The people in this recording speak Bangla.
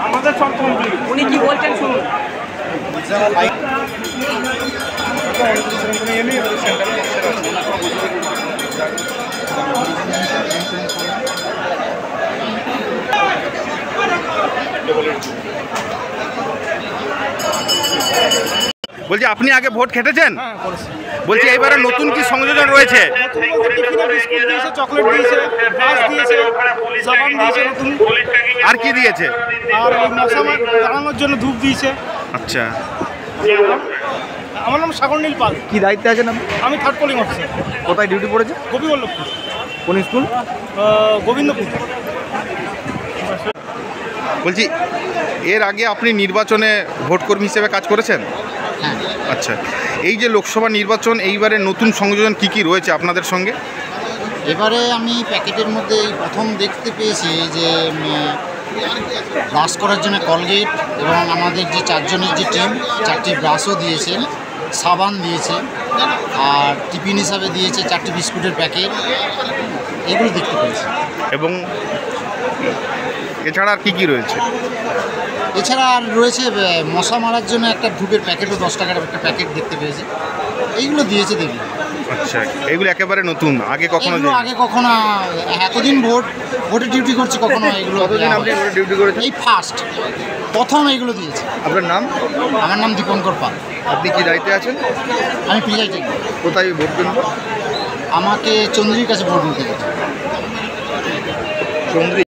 আমাদের সব কমপ্লিট। উনি কি বলছেন শুনুন। বলছি আপনি আগে ভোট খেটেছেন? বলছি এইবারে নতুন কি সংযোজন রয়েছে? চকলেট দিয়েছে, গ্লাস দিয়েছে, সাবান দিয়েছে নতুন। আর কি দিয়েছে? আর ওই মশা দাঁড়ানোর জন্য ধূপ দিয়েছে। আচ্ছা, আমার নাম সাগর নীল পাল। কি দায়িত্বে আছেন আপনি? আমি থার্ড পোলিং অফিসার। কোথায় ডিউটি পড়েছে? গোপীবল্লভপুর। কোন স্কুল? গোবিন্দপুর। বলছি এর আগে আপনি নির্বাচনে ভোটকর্মী হিসেবে কাজ করেছেন? হ্যাঁ। আচ্ছা, এই যে লোকসভা নির্বাচন, এইবারে নতুন সংযোজন কি কি রয়েছে আপনাদের সঙ্গে? এবারে আমি প্যাকেটের মধ্যে এই প্রথম দেখতে পেয়েছি যে ব্রাশ করার জন্য কলগেট এবং আমাদের যে 4 জনের যে টিম 4টি ব্রাশও দিয়েছে, সাবান দিয়েছে, আর টিফিন হিসাবে দিয়েছে 4টি বিস্কুটের প্যাকেট, এগুলো দেখতে পেয়েছি। এবং এছাড়া আর কি কি রয়েছে? এছাড়া আর রয়েছে মশা মারার জন্য একটা ধূপের প্যাকেটও 10 টাকার একটা প্যাকেট দেখতে পেয়েছি। এইগুলো দিয়েছে দেখি। আচ্ছা, এগুলো একেবারে নতুন, আগে কখনো আগে কখনো এতদিন ভোটে ডিউটি করছি কখনো এগুলো। কতদিন আপনি ডিউটি করেছেন? এই ফার্স্ট প্রথম এইগুলো দিয়েছে। আপনার নাম? আমার নাম দীপঙ্কর পাল। আপনি কি দায়িত্বে আছেন? আমি প্রিজাইডিং। কোথায় ভোট কেন্দ্র? আমাকে চন্দ্রীর কাছে ভোট দিতে গেছে। চন্দ্রী।